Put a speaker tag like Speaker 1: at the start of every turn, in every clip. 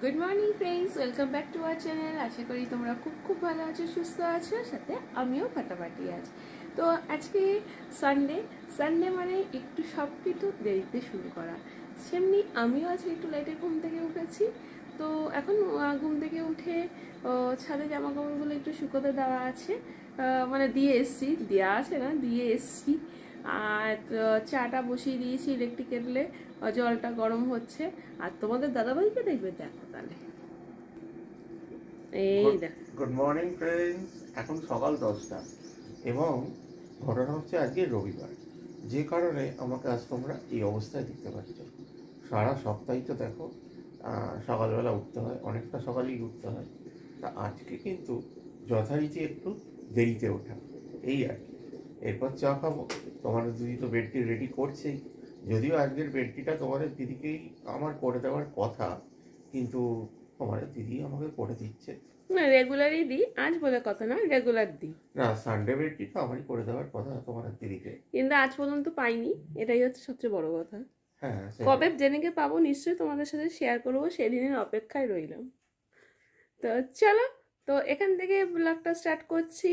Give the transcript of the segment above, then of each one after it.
Speaker 1: Good morning friends, welcome back to our channel. আশা করি তোমরা খুব ভালো আছো, সুস্থ আছো, সাথে আমিও ফাটাফাটি আছি। তো আজকে সানডে মানে একটু সব কিছু দেরিতে শুরু করা। সেমনি আমিও আজকে একটু লেটে ঘুম থেকে উঠেছি। তো এখন ঘুম থেকে উঠে ছাদে জামা কাপড়গুলো একটু শুকোতে দেওয়া আছে, মানে দিয়ে এসছি, দেওয়া আছে না, দিয়ে এসছি। আর চাটা বসিয়ে দিয়েছি ইলেকট্রিক কেটলে, জলটা গরম হচ্ছে। আর তোমাদের দাদাভাইকে দেখবে, দেখো তাহলে। এই দেখো,
Speaker 2: গুড মর্নিং ফ্রেন্ডস। এখন সকাল 10টা এবং ঘটনা হচ্ছে আজকে রবিবার, যে কারণে আমাকে আজ তোমরা এই অবস্থায় দেখতে পাচ্ছ। সারা সপ্তাহে তো দেখো সকালবেলা উঠতে হয়, অনেকটা সকালেই উঠতে হয়। তা আজকে কিন্তু যথারীতি একটু দেরিতে ওঠা, এই আর কি। এরপর চা খাবো। তোমাদের দিদি তো বেডটি রেডি করছেই, যদিও আজকের বেডটিটা তোমাদের দিদিকেই আমার করে দেওয়ার কথা, কিন্তু তোমাদের দিদি আমাকে করে দিচ্ছে।
Speaker 1: না রেগুলারই দিই, আজ বলে কথা না, রেগুলার দিই
Speaker 2: না, সানডে বেডটি তো আমারই করে দেওয়ার কথা তোমাদের দিদিকে,
Speaker 1: কিন্তু আজ পর্যন্ত পাইনি, এটাই হচ্ছে সবচেয়ে বড় কথা।
Speaker 2: হ্যাঁ।
Speaker 1: কবে জেনেকে পাবো নিশ্চয়ই তোমাদের সাথে শেয়ার করবো, সেদিনের অপেক্ষায় রইলাম। তো চলো, তো এখান থেকে ব্লগটা স্টার্ট করছি।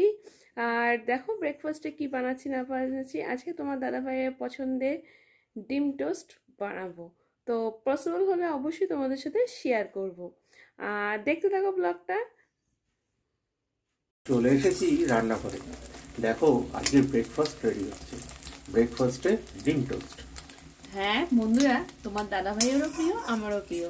Speaker 1: আর দেখো ব্রেকফাস্টে কি বানাচ্ছি না বানাচ্ছি। আজকে তোমার দাদাভাইয়ের পছন্দে ডিম টোস্ট বানাবো। তো পসিবল হলে অবশ্যই তোমাদের সাথে শেয়ার করব। আর দেখতে থাকো ব্লগটা।
Speaker 2: চলে এসেছি রান্না করে। দেখো আজকে ব্রেকফাস্ট রেডি হচ্ছে। ব্রেকফাস্টে ডিম টোস্ট।
Speaker 1: হ্যাঁ বন্ধুরা, তোমার দাদাভাইয়েরও প্রিয়, আমারও প্রিয়।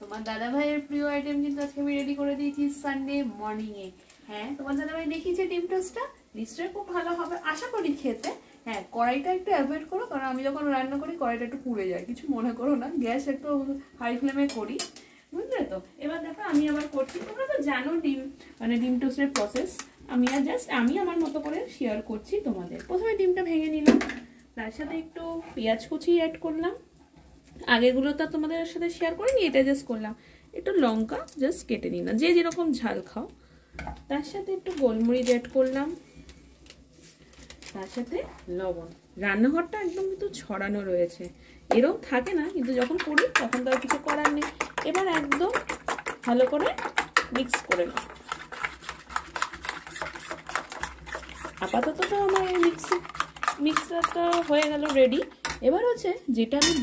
Speaker 1: তোমার দাদাভাইয়ের প্রিয় আইটেম কিন্তু আজকে আমি রেডি করে দিয়েছি সানডে মর্নিংয়ে। হ্যাঁ, তোমার দাদাভাই দেখিয়েছে ডিম টোস্টটা, নিশ্চয়ই খুব ভালো হবে আশা করি খেতে। হ্যাঁ, কড়াইটা একটু অ্যাভয়েড করো, কারণ আমি যখন রান্না করি কড়াইটা একটু পুড়ে যায়, কিছু মনে করো না। গ্যাস একটু হাই ফ্লেমে করি, বুঝলে তো। এবার দেখো আমি আবার করছি, তোমরা তো জানো ডিম টোস্টের প্রসেস। আমি আমার মতো করে শেয়ার করছি তোমাদের। প্রথমে ডিমটা ভেঙে নিলাম, তার সাথে একটু পেঁয়াজ কুচি অ্যাড করলাম। আগেগুলো তো তোমাদের সাথে শেয়ার করিনি, এটা জাস্ট করলাম। একটু লঙ্কা জাস্ট কেটে নিলাম, যে যেরকম ঝাল খাও। তার সাথে একটু গোলমরিচ অ্যাড করলাম, তার সাথে লবণ। রান্নাঘরটা একদম কিন্তু ছড়ানো রয়েছে, এরকম থাকে না, কিন্তু যখন করি তখন তো আর কিছু করার নেই। এবার একদম ভালো করে মিক্স করে নাও। আপাতত তো আমার এই মিক্সারটা হয়ে গেল রেডি। এবার হচ্ছে যেটা আমি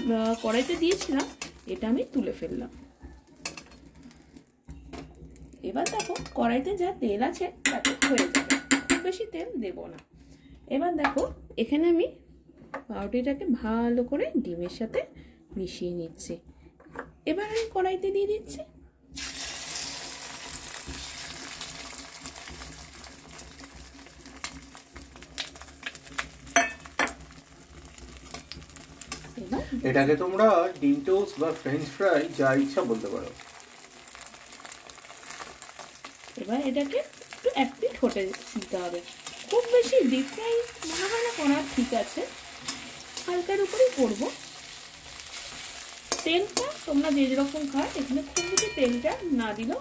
Speaker 1: কড়াইতে দিয়েছিলাম, এটা আমি তুলে ফেললাম। এবার দেখো কড়াইতে যা তেল আছে তাতে হয়ে যাবে, খুব বেশি তেল দেব না। এবার দেখো এখানে আমি পাউরুটিটাকে ভালো করে ডিমের সাথে মিশিয়ে নিচ্ছি। এবার আমি কড়াইতে দিয়ে দিচ্ছি।
Speaker 2: এটাকে তোমরা ডিম টোস্ট বা ফ্রেঞ্চ ফ্রাই যা ইচ্ছা বলতে পারো।
Speaker 1: এবার এটাকে একটু এক পিঠ হতে দিতে হবে, খুব বেশি ডিপ ফ্রাই মনে হয় না করা ঠিক আছে, হালকার উপরেই করবো। তেলটা তোমরা যে যেরকম খাও, এখানে খুব বেশি তেলটা না দিলেও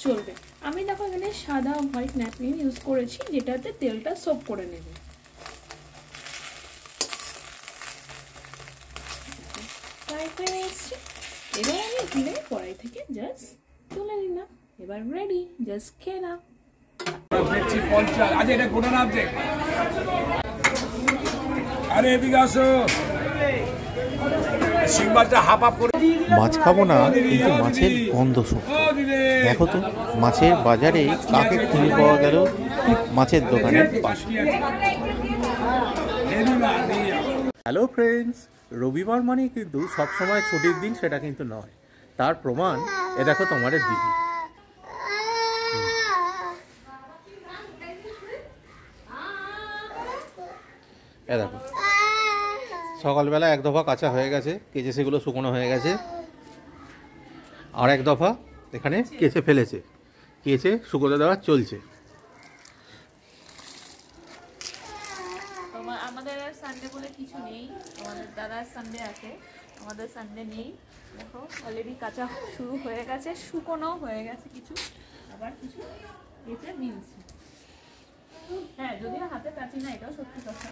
Speaker 1: চলবে। আমি দেখো এখানে সাদা হোয়াইট ন্যাপকিন ইউজ করেছি, যেটাতে তেলটা সোপ করে নেবে। ফ্রাই হয়ে এসছে, এবার আমি এখানে কড়াই থেকে জাস্ট তুলে নিলাম। এবার রেডি, জাস্ট খেয়ে নাও।
Speaker 2: মাছ খাবো না, কিন্তু মাছের গন্ধ শুকনো। দেখো তো মাছের বাজারে কাকে কিনে পাওয়া গেল মাছের দোকানের পাশে। হ্যালো ফ্রেন্ডস, রবিবার মানে কিন্তু সবসময় ছুটির দিন সেটা কিন্তু নয়। তার প্রমাণ এ দেখো তোমাদের দিদি। এ দেখো সকালবেলা এক দফা কাঁচা হয়ে গেছে, কেচে সেগুলো শুকনো হয়ে গেছে। আর এক দফা এখানে কেচে ফেলেছে, কেচে শুকোতে দেওয়া চলছে।
Speaker 1: আমাদের সানডে বলে কিছু নেই, আমাদের দাদার সানডে আছে, আমাদের সানডে নেই। দেখো অলরেডি কাঁচা শুরু হয়ে গেছে, শুকনো হয়ে গেছে কিছু, আবার কিছু কেচে মিলছে। হ্যাঁ, যদিও হাতে কাচি না, এটাও সত্যি কথা,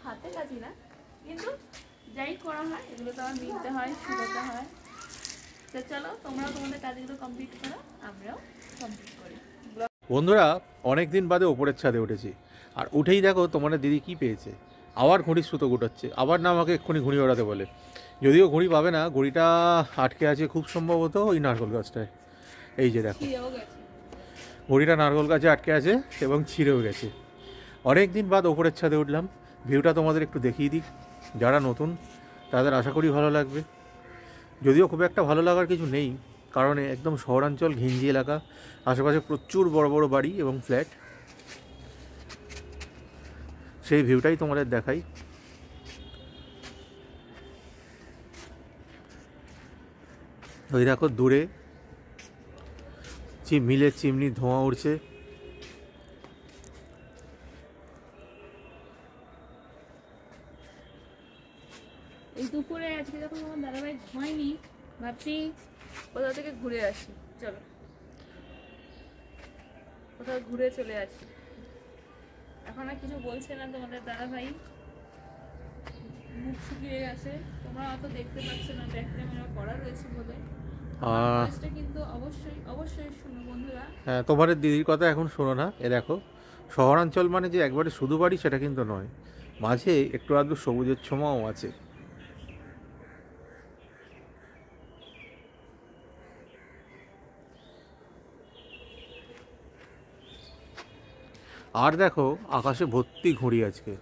Speaker 1: হাতে কাচি না, কিন্তু যাই করা হয় এগুলো তো আবার মিলতে হয়, শুকোতে হয়। তো চলো তোমরাও তোমাদের কাজগুলো কমপ্লিট করো, আমরাও কমপ্লিট করি।
Speaker 2: বন্ধুরা অনেক দিন বাদে ওপরের ছাদে উঠেছি, আর উঠেই দেখো তোমাদের দিদি কি পেয়েছে। আবার ঘড়ির সুতো গুটাচ্ছে, আবার না আমাকে এক্ষুনি ঘুড়ি ওড়াতে বলে। যদিও ঘড়ি পাবে না, ঘড়িটা আটকে আছে খুব সম্ভবত ওই নারকেল গাছটায়। এই যে দেখো ঘড়িটা নারকেল গাছে আটকে আছে এবং ছিঁড়েও গেছে। অনেক দিন বাদ ওপরের ছাদে উঠলাম, ভিউটা তোমাদের একটু দেখিয়ে দিই। যারা নতুন তাদের আশা করি ভালো লাগবে, যদিও খুব একটা ভালো লাগার কিছু নেই, কারণ একদম শহরাঞ্চল ঘিঞ্জি এলাকা, আশেপাশে প্রচুর বড় বড় বাড়ি এবং ফ্ল্যাট। সেই ভিউটাই তোমাদের দেখাই। ওই দেখো দূরে মিলের চিমনি ধোঁয়া উঠছে।
Speaker 1: এই দুপুরে আজকে যখন আমার দাদাভাই ঘুমায়নি, ভাবছি কোথাও থেকে ঘুরে আসি, চলো কোথাও ঘুরে চলে আসি। এখন আর কিছু বলছে না তোমাদের দাদাভাই, মুখ শুকিয়ে গেছে। তোমরা অত দেখতে পাচ্ছ না, ব্যাক ক্যামেরা করা রয়েছে বলে। কিন্তু অবশ্যই অবশ্যই শুনো বন্ধুরা।
Speaker 2: হ্যাঁ, তোমার দিদির কথা এখন শোনো না। এ দেখো, শহরাঞ্চল মানে যে একবারে শুধু বাড়ি সেটা কিন্তু নয়, মাঝে একটু আধটু সবুজের ছোঁয়াও আছে। আর দেখো আকাশে ভর্তি ঘুড়ি আজকে।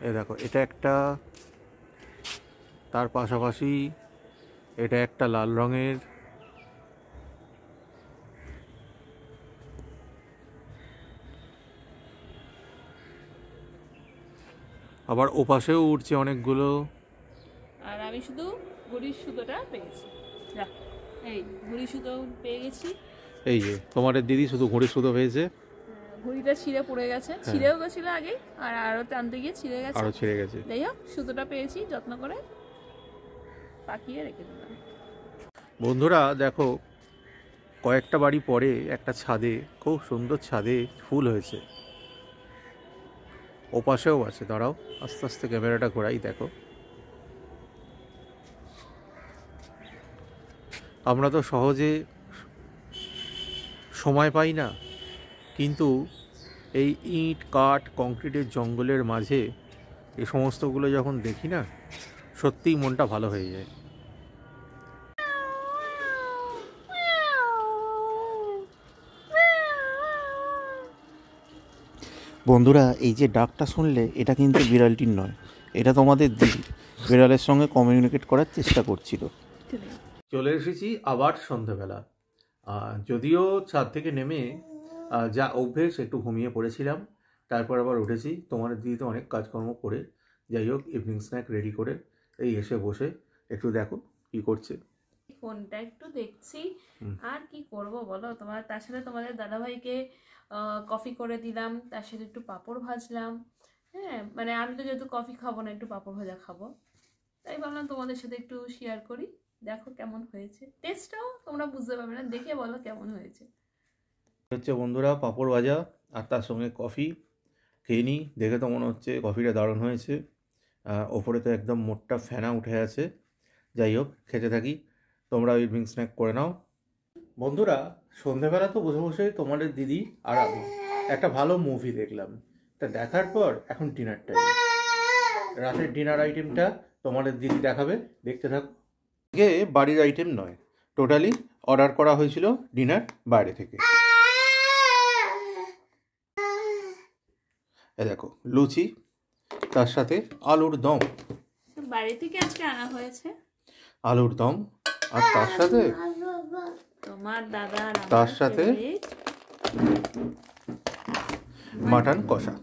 Speaker 2: এ দেখো এটা একটা, তার পাশাপাশি এটা একটা লাল রঙের, আবার ওপাশেও উঠছে অনেকগুলো।
Speaker 1: আর আমি শুধু ঘড়ির সুতোটা পেয়েছি, এই ঘড়ির সুতো পেয়ে গেছি।
Speaker 2: এই যে তোমাদের দিদি শুধু ঘড়ির সুতো পেয়েছে।
Speaker 1: ঘড়িটা ছিঁড়ে পড়ে গেছে, ছিঁড়েও গেছিল আগে, আর আরো টানতে গিয়ে ছিঁড়ে গেছে,
Speaker 2: আরো ছিঁড়ে গেছে।
Speaker 1: যাই হোক সুতোটা পেয়েছি, যত্ন করে পাকিয়ে রেখে দিলাম।
Speaker 2: বন্ধুরা দেখো, কয়েকটা বাড়ি পরে একটা ছাদে, খুব সুন্দর ছাদে ফুল হয়েছে। ওপাশেও আছে, দাঁড়াও আস্তে আস্তে ক্যামেরাটা ঘোরাই। দেখো আমরা তো সহজে সময় পাই না, কিন্তু এই ইট কাঠ কংক্রিটের জঙ্গলের মাঝে এই সমস্তগুলো যখন দেখি না, সত্যিই মনটা ভালো হয়ে যায়। বন্ধুরা এই যে ডাকটা শুনলে, এটা কিন্তু বিড়ালটির নয়, এটা তোমাদের দিদি বিড়ালের সঙ্গে কমিউনিকেট করার চেষ্টা করছিল। চলে এসেছি আবার সন্ধ্যাবেলা। যদিও ছাদ থেকে নেমে যা অভ্যেস একটু ঘুমিয়ে পড়েছিলাম, তারপর আবার উঠেছি। তোমার দিদি তো অনেক কাজকর্ম করে, যাই হোক ইভিনিং স্ন্যাক রেডি করে এই এসে বসে একটু দেখো কি করছে।
Speaker 1: ফোনটা একটু দেখছি, আর কি করব বলো। তার সাথে তোমাদের দাদাভাইকে কফি করে দিলাম, তার সাথে একটু পাঁপড় ভাজলাম। হ্যাঁ মানে আমি তো যেহেতু কফি খাবো না, একটু পাঁপড় ভাজা খাবো, তাই ভাবলাম তোমাদের সাথে একটু শেয়ার করি। দেখো কেমন হয়েছে, টেস্টটাও তোমরা বুঝতে পারবে না, দেখে বলো কেমন হয়েছে।
Speaker 2: হচ্ছে বন্ধুরা পাঁপড় ভাজা আর তার সঙ্গে কফি খেয়ে নিই। দেখে তো মনে হচ্ছে কফিটা দারুণ হয়েছে। ওপরে তো একদম মোটটা ফেনা উঠে আছে। যাই হোক খেতে থাকি, তোমরা ইভিনিং স্ন্যাক করে নাও। বন্ধুরা সন্ধেবেলা তো বসে বসে তোমাদের দিদি আর আমি একটা ভালো মুভি দেখলাম। তা দেখার পর এখন ডিনার টাইম। রাতের ডিনার আইটেমটা তোমাদের দিদি দেখাবে, দেখতে থাকো। আজকে বাড়ির আইটেম নয়, টোটালি অর্ডার করা হয়েছিল ডিনার বাইরে থেকে। দেখো লুচি, তার সাথে আলুর দম,
Speaker 1: বাড়ি থেকে আজকে আনা হয়েছে
Speaker 2: আলুর দম, আর তার সাথে
Speaker 1: তোমার দাদা,
Speaker 2: তার সাথে মাটন কষা।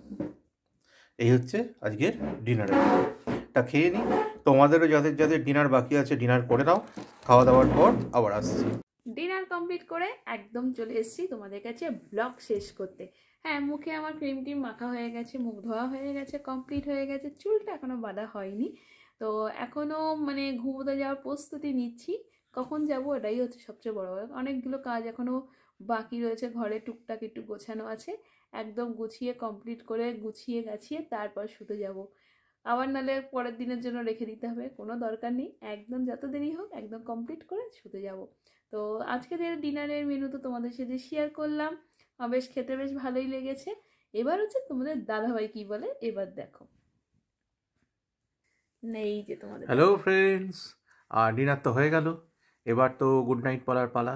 Speaker 2: এই হচ্ছে আজকের ডিনারের। তা খেয়ে নিই, তোমাদেরও যাদের যাদের ডিনার বাকি আছে ডিনার করে নাও। খাওয়া দাওয়ার পর আবার আসছি।
Speaker 1: ডিনার কমপ্লিট করে একদম চলে এসেছি তোমাদের কাছে ব্লগ শেষ করতে। হ্যাঁ মুখে আমার ক্রিম টিম মাখা হয়ে গেছে, মুখ ধোয়া হয়ে গেছে, কমপ্লিট হয়ে গেছে, চুলটা এখনও বাঁধা হয়নি। তো এখনও মানে ঘুমোতে যাওয়ার প্রস্তুতি নিচ্ছি, কখন যাব এটাই হচ্ছে সবচেয়ে বড় ব্যাপার। অনেকগুলো কাজ এখনও বাকি রয়েছে, ঘরে টুকটাক একটু গোছানো আছে, একদম গুছিয়ে কমপ্লিট করে গুছিয়ে গাছিয়ে তারপর শুতে যাব। আবার নাহলে পরের দিনের জন্য রেখে দিতে হবে, কোনো দরকার নেই, একদম যত দেরি হোক একদম কমপ্লিট করে শুতে যাব। তো আজকের ডিনারের মেনু তো তোমাদের সাথে শেয়ার করলাম, বেশ খেতে বেশ ভালোই লেগেছে। এবার হচ্ছে তোমাদের দাদাভাই কি বলে এবার দেখো। নেই যে তোমাদের
Speaker 2: হ্যালো ফ্রেন্ডস, আর ডিনার তো হয়ে গেল, এবার তো গুড নাইট বলার পালা।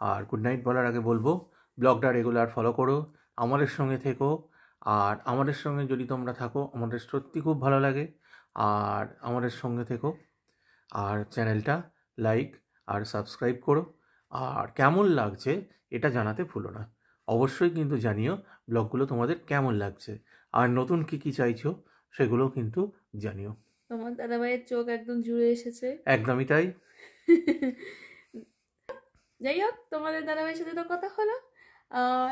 Speaker 2: আর গুড নাইট বলার আগে বলবো, ব্লগটা রেগুলার ফলো করো, আমাদের সঙ্গে থেকো। আর আমাদের সঙ্গে যদি তোমরা থাকো আমাদের সত্যি খুব ভালো লাগে। আর আমাদের সঙ্গে থেকো, আর চ্যানেলটা লাইক আর সাবস্ক্রাইব করো। আর কেমন লাগছে এটা জানাতে ভুলো না, অবশ্যই কিন্তু জানিও ব্লগগুলো তোমাদের কেমন লাগছে, আর নতুন কী কী চাইছো সেগুলোও কিন্তু জানিও।
Speaker 1: তোমার দাদাভাইয়ের চোখ একদম জুড়ে এসেছে।
Speaker 2: একদমই তাই।
Speaker 1: যাই হোক, তোমাদের দাদাভাইয়ের সাথে তো কথা হলো,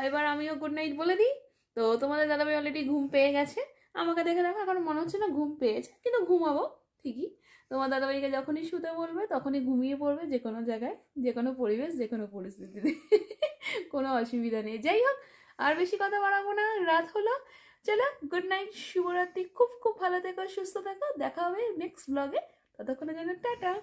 Speaker 1: এবার আমিও গুড নাইট বলে দিই। তো তোমাদের দাদাভাই অলরেডি ঘুম পেয়ে গেছে, আমাকে দেখে দেখো এখন মনে হচ্ছে না ঘুম পেয়েছে, কিন্তু ঘুমাবো ঠিকই। তোমার দাদাভাইকে যখনই শুতে বলবে তখনই ঘুমিয়ে পড়বে, যে কোনো জায়গায়, যে কোনো পরিবেশ, যে কোনো পরিস্থিতিতে, কোনো অসুবিধা নেই। যাই হোক, আর বেশি কথা বাড়াবো না, রাত হলো, চলো গুড নাইট, শুভরাত্রি, খুব খুব ভালো থেকো, সুস্থ থেকো, দেখা হবে নেক্সট ব্লগে, ততক্ষণের জন্য টাটা।